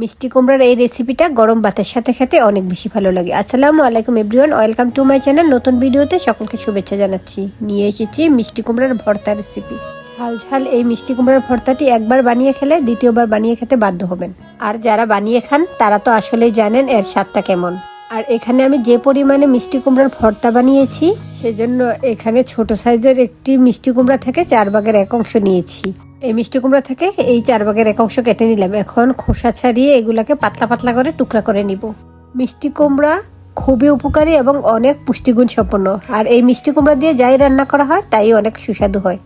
মিষ্টি কুমড়ার এই রেসিপিটা গরম ভাতের সাথে খেতে অনেক বেশি ভালো লাগে। আসসালামু আলাইকুম everyone, welcome to my channel. নতুন ভিডিওতে সকলকে শুভেচ্ছা জানাচ্ছি। নিয়ে এসেছি মিষ্টি কুমড়ার ভর্তা রেসিপি। ঝাল ঝাল এই মিষ্টি কুমড়ার ভর্তাটি একবার বানিয়ে খেলে দ্বিতীয়বার বানিয়ে খেতে বাধ্য হবেন। আর যারা বানিয়ে খান তারা তো আসলেই জানেন এর স্বাদটা কেমন। আর এখানে আমি যে পরিমাণে মিষ্টি কুমড়ার ভর্তা বানিয়েছি সেজন্য এখানে ছোট সাইজের একটি মিষ্টি কুমড়া থেকে 4 ভাগের 1 অংশ নিয়েছি। এই মিষ্টি কুমড়া থেকে এই 4 ভাগের 1 অংশ কেটে নিলাম। এখন খোসা ছাড়িয়ে এগুলাকে পাতলা পাতলা করে টুকরা করে নিব। মিষ্টি কুমড়া খুবই উপকারী এবং অনেক পুষ্টিগুণ সম্পন্ন। আর এই মিষ্টি কুমড়া দিয়ে যাই রান্না করা হয় তাই অনেক সুস্বাদু হয়।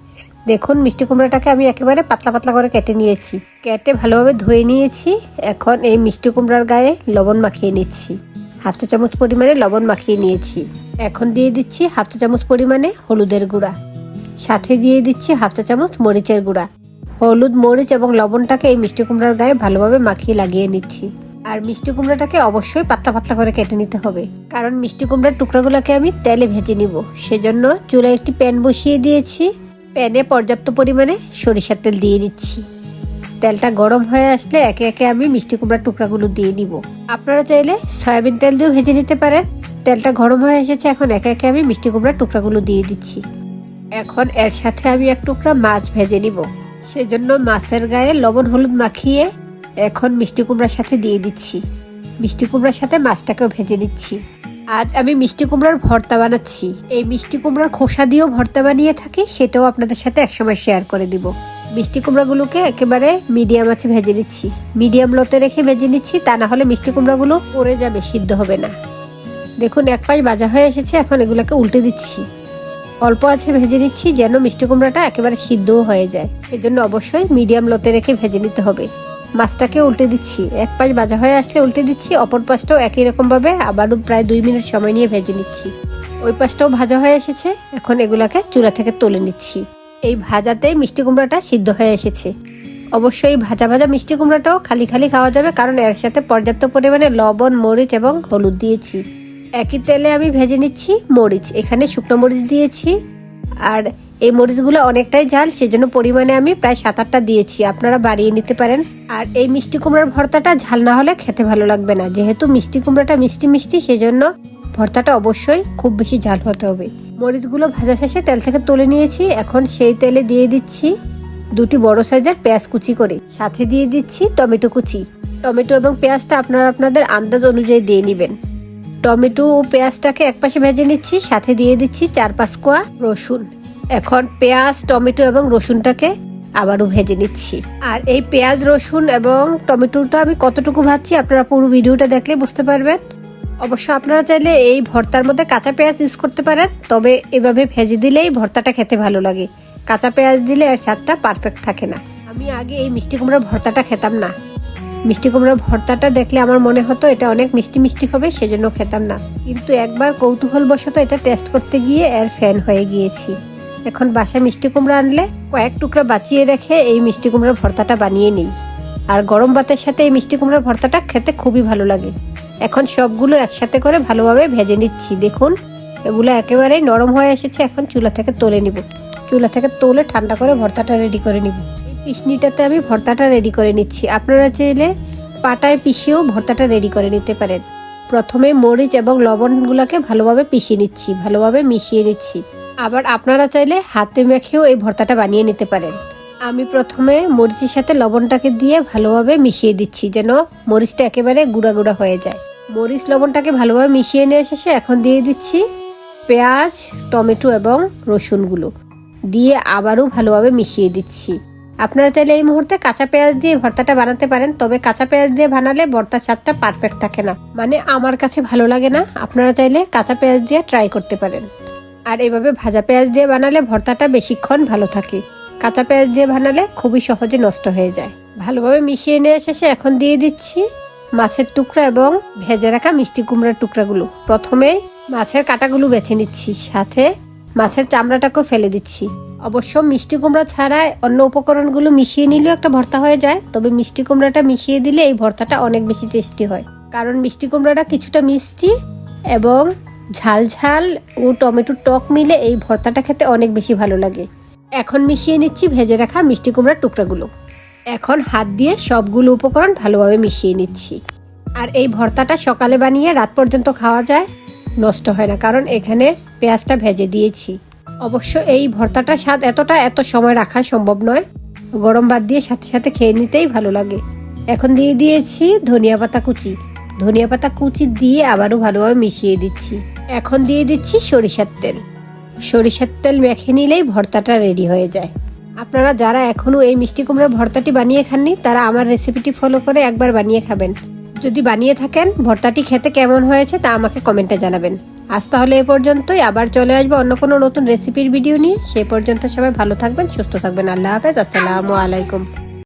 দেখুন মিষ্টি কুমড়াটাকে আমি একেবারে পাতলা পাতলা করে কেটে নিয়েছি। কেটে ভালোভাবে ধুয়ে নিয়েছি। এখন এই মিষ্টি কুমড়ার গায়ে লবণ মাখিয়ে নিচ্ছি। 1/2 চা চামচ পরিমাণে লবণ মাখিয়ে নিয়েছি। এখন দিয়ে দিচ্ছি 1/2 চা চামচ পরিমাণে হলুদের গুঁড়া। সাথে দিয়ে দিচ্ছি 1/2 চা চামচ মরিচের গুঁড়া। হলুদ, মরিচ এবং লবণটাকে এই মিষ্টি কুমড়ার গায়ে ভালোভাবে মাখিয়ে লাগিয়ে নিচ্ছি। আর মিষ্টি কুমড়াটাকে অবশ্যই পাতলা পাতলা করে কেটে নিতে হবে, কারণ মিষ্টি কুমড়ার টুকরাগুলোকে আমি তেলে ভেজে নিব। সেজন্য চুলায় একটি প্যান বসিয়ে দিয়েছি। প্যানে পর্যাপ্ত পরিমাণে সরিষার তেল দিয়ে দিচ্ছি। তেলটা গরম হয়ে আসলে একে একে আমি মিষ্টি কুমড়ার টুকরাগুলো দিয়ে নিব। আপনারা চাইলে সয়াবিন তেল দিয়েও ভেজে নিতে পারেন। তেলটা গরম হয়ে এসেছে, এখন একে একে আমি মিষ্টি কুমড়ার টুকরাগুলো দিয়ে দিচ্ছি। এখন এর সাথে আমি 1 টুকরা মাছ ভেজে নিব। সেজন্য মাছের গায়ে লবণ হলুদ মাখিয়ে এখন মিষ্টি কুমড়ার সাথে দিয়ে দিচ্ছি। মিষ্টি কুমড়ার সাথে মাছটাকেও ভেজে নিচ্ছি। আজ আমি মিষ্টি কুমড়ার ভর্তা বানাচ্ছি। এই মিষ্টি কুমড়ার খোসা দিয়েও ভর্তা বানিয়ে থাকি, সেটাও আপনাদের সাথে একসময় শেয়ার করে দিব। মিষ্টি কুমড়াগুলোকে একেবারে মিডিয়াম আঁচে ভেজে নিচ্ছি। মিডিয়াম লোতে রেখে ভেজে নিচ্ছি, তা না হলে মিষ্টি কুমড়াগুলো পড়ে যাবে, সিদ্ধ হবে না। দেখুন এক পাশ ভাজা হয়ে এসেছে, এখন এগুলোকে উল্টে দিচ্ছি। অল্প আছে ভেজে নিচ্ছি যেন মিষ্টি কুমড়াটা একেবারে সিদ্ধও হয়ে যায়। সেজন্য অবশ্যই মিডিয়াম লোতে রেখে ভেজে নিতে হবে। মাছটাকে উল্টে দিচ্ছি। এক পাশ ভাজা হয়ে আসলে উল্টে দিচ্ছি, অপর পাশটাও একই রকম ভাবে আবারও প্রায় 2 মিনিট সময় নিয়ে ভেজে নিচ্ছি। ওই পাশটাও ভাজা হয়ে এসেছে, এখন এগুলাকে চুলা থেকে তুলে নিচ্ছি। এই ভাজাতেই মিষ্টি কুমড়াটা সিদ্ধ হয়ে এসেছে। অবশ্যই ভাজা ভাজা মিষ্টি কুমড়াটাও খালি খালি খাওয়া যাবে, কারণ এর সাথে পর্যাপ্ত পরিমাণে লবণ, মরিচ এবং হলুদ দিয়েছি। একই তেলে আমি ভেজে নিচ্ছি মরিচ। এখানে শুকনো মরিচ দিয়েছি, আর এই মরিচগুলো অনেকটাই ঝাল, সেজন্য পরিমাণে আমি প্রায় 7-8টা দিয়েছি। আপনারা বাড়িয়ে নিতে পারেন। আর এই মিষ্টি কুমড়ার ভর্তাটা ঝাল না হলে খেতে ভালো লাগবে না। যেহেতু মিষ্টি কুমড়াটা মিষ্টি মিষ্টি, সেজন্য ভর্তাটা অবশ্যই খুব বেশি ঝাল হতে হবে। মরিচগুলো ভাজা শেষে তেল থেকে তুলে নিয়েছি। এখন সেই তেলে দিয়ে দিচ্ছি 2টি বড় সাইজের পেঁয়াজ কুচি করে। সাথে দিয়ে দিচ্ছি টমেটো কুচি। টমেটো এবং পেঁয়াজটা আপনারা আপনাদের আন্দাজ অনুযায়ী দিয়ে নেবেন। টমেটো ও পেঁয়াজটাকে একপাশে ভেজে নিচ্ছি। সাথে দিয়ে দিচ্ছি 4-5 কোয়া রসুন। এখন পেঁয়াজ, টমেটো এবং রসুনটাকে আবারও ভেজে নিচ্ছি। আর এই পেঁয়াজ, রসুন এবং টমেটোটা আমি কতটুকু ভাজছি আপনারা পুরো ভিডিওটা দেখলে বুঝতে পারবেন। অবশ্য আপনারা চাইলে এই ভর্তার মধ্যে কাঁচা পেঁয়াজ ইউজ করতে পারেন, তবে এভাবে ভেজে দিলেই ভর্তাটা খেতে ভালো লাগে। কাঁচা পেঁয়াজ দিলে এর স্বাদটা পারফেক্ট থাকে না। আমি আগে এই মিষ্টি কুমড়ার ভর্তাটা খেতাম না। মিষ্টি কুমড়ার ভর্তাটা দেখলে আমার মনে হতো এটা অনেক মিষ্টি মিষ্টি হবে, সেজন্য খেতাম না। কিন্তু একবার কৌতূহলবশত এটা টেস্ট করতে গিয়ে এর ফ্যান হয়ে গিয়েছি। এখন বাসায় মিষ্টি কুমড়া আনলে কয়েক টুকরা বাঁচিয়ে রেখে এই মিষ্টি কুমড়ার ভর্তাটা বানিয়ে নিই। আর গরম ভাতের সাথে এই মিষ্টি কুমড়ার ভর্তাটা খেতে খুবই ভালো লাগে। এখন সবগুলো একসাথে করে ভালোভাবে ভেজে নিচ্ছি। দেখুন এগুলো একেবারেই নরম হয়ে এসেছে। এখন চুলা থেকে তুলে নিব। চুলা থেকে তুলে ঠান্ডা করে ভর্তাটা রেডি করে নিব। পিষনিটাতে আমি ভর্তাটা রেডি করে নিচ্ছি। আপনারা চাইলে পাটায় পিষিয়েও ভর্তাটা রেডি করে নিতে পারেন। প্রথমে মরিচ এবং লবণগুলোকে ভালোভাবে পিষিয়ে নিচ্ছি, ভালোভাবে মিশিয়ে নিচ্ছি। আবার আপনারা চাইলে হাতে মেখেও এই ভর্তাটা বানিয়ে নিতে পারেন। আমি প্রথমে মরিচের সাথে লবণটাকে দিয়ে ভালোভাবে মিশিয়ে দিচ্ছি, যেন মরিচটা একেবারে গুঁড়া গুঁড়া হয়ে যায়। মরিচ লবণটাকে ভালোভাবে মিশিয়ে নিয়ে শেষে এখন দিয়ে দিচ্ছি পেঁয়াজ, টমেটো এবং রসুনগুলো দিয়ে আবারও ভালোভাবে মিশিয়ে দিচ্ছি। আপনারা চাইলে এই মুহূর্তে কাঁচা পেঁয়াজ দিয়ে ভর্তাটা বানাতে পারেন, তবে কাঁচা পেঁয়াজ দিয়ে বানালে ভর্তার স্বাদটা পারফেক্ট থাকে না, মানে আমার কাছে ভালো লাগে না। আপনারা চাইলে কাঁচা পেঁয়াজ দিয়ে ট্রাই করতে পারেন। আর এইভাবে ভাজা পেঁয়াজ দিয়ে বানালে ভর্তাটা বেশিক্ষণ ভালো থাকে। কাঁচা পেঁয়াজ দিয়ে বানালে খুবই সহজে নষ্ট হয়ে যায়। ভালোভাবে মিশিয়ে নিয়ে শেষে এখন দিয়ে দিচ্ছি মাছের টুকরা এবং ভেজে রাখা মিষ্টি কুমড়ার টুকরাগুলো। প্রথমে মাছের কাঁটাগুলো বেছে নিচ্ছি, সাথে মাছের চামড়াটাকেও ফেলে দিচ্ছি। অবশ্য মিষ্টি কুমড়া ছাড়া অন্য উপকরণগুলো মিশিয়ে নিলেও একটা ভর্তা হয়ে যায়, তবে মিষ্টি কুমড়াটা মিশিয়ে দিলে এই ভর্তাটা অনেক বেশি টেস্টি হয়, কারণ মিষ্টি কুমড়াটা কিছুটা মিষ্টি এবং ঝাল ঝাল ও টমেটোর টক মিলে এই ভর্তাটা খেতে অনেক বেশি ভালো লাগে। এখন মিশিয়ে নিচ্ছি ভেজে রাখা মিষ্টি কুমড়ার টুকরাগুলো। এখন হাত দিয়ে সবগুলো উপকরণ ভালোভাবে মিশিয়ে নিচ্ছি। আর এই ভর্তাটা সকালে বানিয়ে রাত পর্যন্ত খাওয়া যায়, নষ্ট হয় না, কারণ এখানে পেঁয়াজটা ভেজে দিয়েছি। অবশ্য এই ভর্তাটার স্বাদ এত সময় রাখা সম্ভব নয়, গরম ভাত দিয়ে সাথে সাথে খেয়ে নিতেই ভালো লাগে। এখন দিয়ে দিয়েছি ধনিয়া পাতা কুচি দিয়ে আবারও ভালোভাবে মিশিয়ে দিচ্ছি। এখন দিয়ে দিচ্ছি সরিষার তেল মেখে নিলেই ভর্তাটা রেডি হয়ে যায়। আপনারা যারা এখনো এই মিষ্টি কুমড়ার ভর্তাটি বানিয়ে খাননি, তারা আমার রেসিপিটি ফলো করে একবার বানিয়ে খাবেন। যদি বানিয়ে থাকেন, ভর্তাটি খেতে কেমন হয়েছে তা আমাকে কমেন্টে জানাবেন। আজ তাহলে এ পর্যন্তই, আবার চলে আসবো অন্য কোনো নতুন রেসিপির ভিডিও নিয়ে। সে পর্যন্ত সবাই ভালো থাকবেন, সুস্থ থাকবেন। আল্লাহ হাফেজ, আসসালামু আলাইকুম।